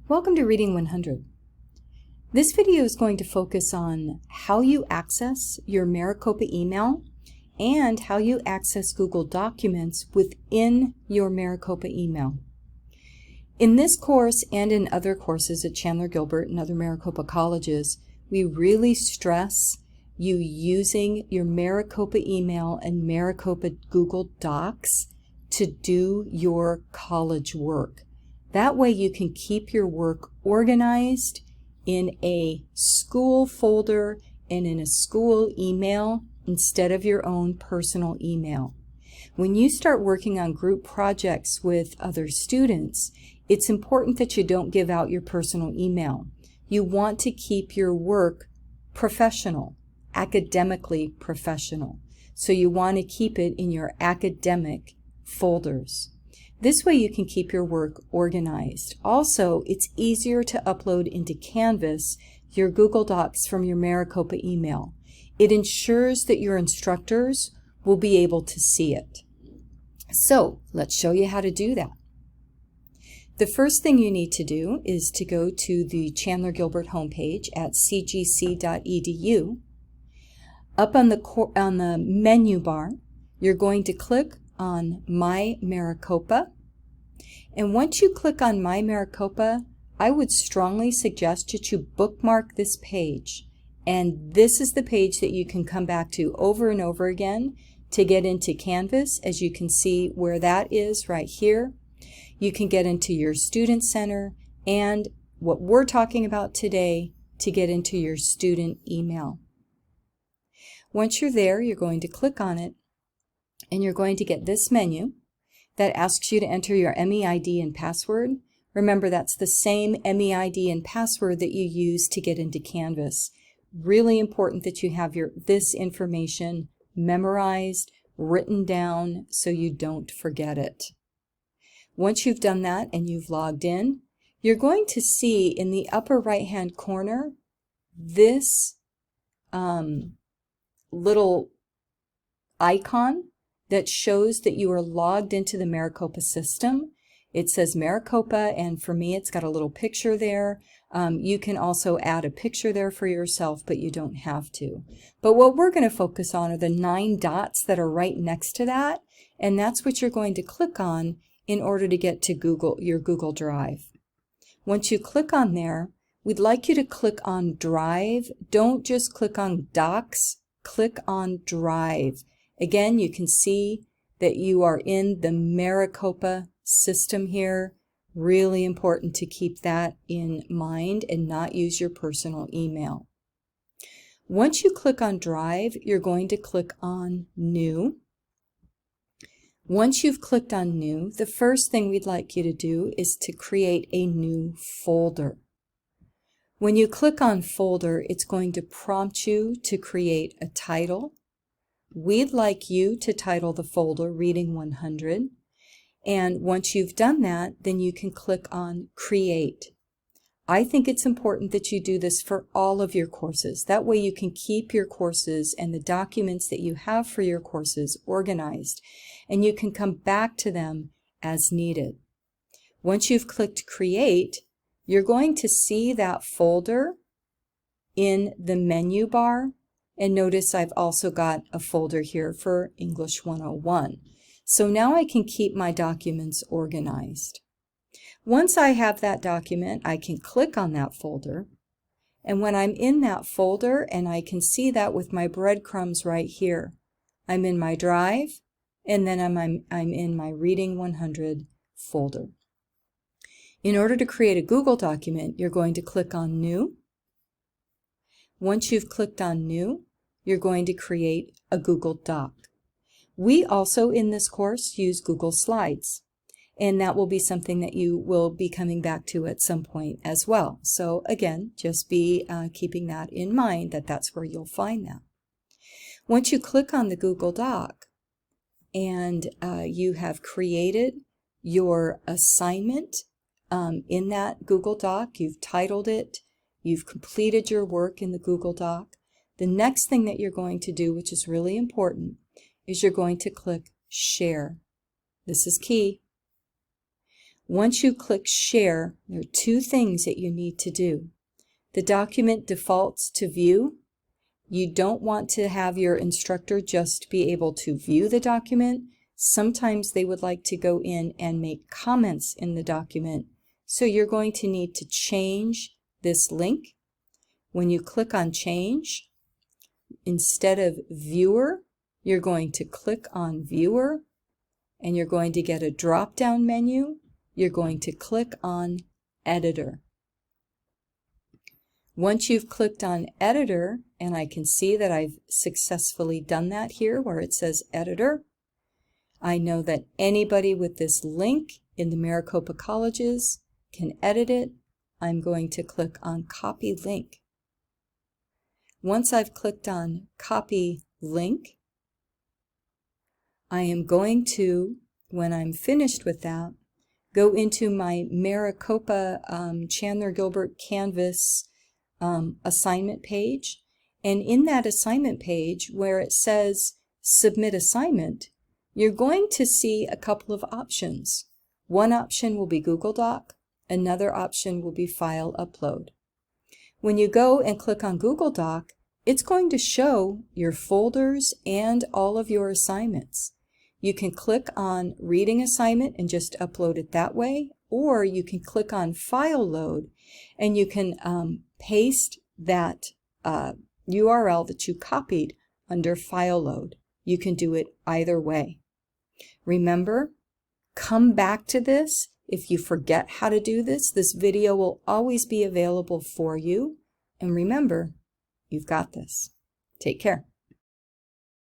Welcome to Reading 100. This video is going to focus on how you access your Maricopa email and how you access Google Documents within your Maricopa email. In this course and in other courses at Chandler Gilbert and other Maricopa colleges, we really stress you using your Maricopa email and Maricopa Google Docs to do your college work. That way you can keep your work organized in a school folder and in a school email instead of your own personal email. When you start working on group projects with other students, it's important that you don't give out your personal email. You want to keep your work professional, academically professional. So you want to keep it in your academic folders. This way you can keep your work organized. Also, it's easier to upload into Canvas your Google Docs from your Maricopa email. It ensures that your instructors will be able to see it. So, let's show you how to do that. The first thing you need to do is to go to the Chandler Gilbert homepage at cgc.edu. Up on the menu bar, you're going to click on My Maricopa. And once you click on My Maricopa, I would strongly suggest that you bookmark this page. And this is the page that you can come back to over and over again to get into Canvas, as you can see where that is right here. You can get into your Student Center and what we're talking about today to get into your student email. Once you're there, you're going to click on it and you're going to get this menu that asks you to enter your MEID and password. Remember, that's the same MEID and password that you use to get into Canvas. Really important that you have this information memorized, written down, so you don't forget it. Once you've done that and you've logged in, you're going to see in the upper right-hand corner this little icon that shows that you are logged into the Maricopa system. It says Maricopa, and for me it's got a little picture there. You can also add a picture there for yourself, but you don't have to. But what we're going to focus on are the 9 dots that are right next to that, and that's what you're going to click on in order to get to your Google Drive. Once you click on there, we'd like you to click on Drive. Don't just click on Docs, click on Drive. Again, you can see that you are in the Maricopa system here. Really important to keep that in mind and not use your personal email. Once you click on Drive, you're going to click on New. Once you've clicked on New, the first thing we'd like you to do is to create a new folder. When you click on Folder, it's going to prompt you to create a title. We'd like you to title the folder Reading 100. And once you've done that, then you can click on Create. I think it's important that you do this for all of your courses. That way you can keep your courses and the documents that you have for your courses organized, and you can come back to them as needed. Once you've clicked Create, you're going to see that folder in the menu bar. And notice I've also got a folder here for English 101. So now I can keep my documents organized. Once I have that document, I can click on that folder. And when I'm in that folder, and I can see that with my breadcrumbs right here, I'm in my Drive, and then I'm in my Reading 100 folder. In order to create a Google document, you're going to click on New. Once you've clicked on New, you're going to create a Google Doc. We also in this course use Google Slides, and that will be something that you will be coming back to at some point as well. So again, just be keeping that in mind, that that's where you'll find that. Once you click on the Google Doc and you have created your assignment in that Google Doc, you've titled it, you've completed your work in the Google Doc, the next thing that you're going to do, which is really important, is you're going to click Share. This is key. Once you click share, there are two things that you need to do. The document defaults to view. You don't want to have your instructor just be able to view the document. Sometimes they would like to go in and make comments in the document. So you're going to need to change this link. When you click on change, instead of viewer, you're going to click on viewer, and you're going to get a drop-down menu. You're going to click on editor. Once you've clicked on editor, and I can see that I've successfully done that here where it says editor, I know that anybody with this link in the Maricopa colleges can edit it. I'm going to click on copy link. Once I've clicked on copy link, I am going to, when I'm finished with that, go into my Maricopa Chandler Gilbert Canvas assignment page, and in that assignment page where it says submit assignment, you're going to see a couple of options. One option will be Google Doc, another option will be file upload. When you go and click on Google Doc, it's going to show your folders and all of your assignments. You can click on reading assignment and just upload it that way, or you can click on file load and you can paste that URL that you copied under file load. You can do it either way. Remember, come back to this. If you forget how to do this, this video will always be available for you. And remember, you've got this. Take care.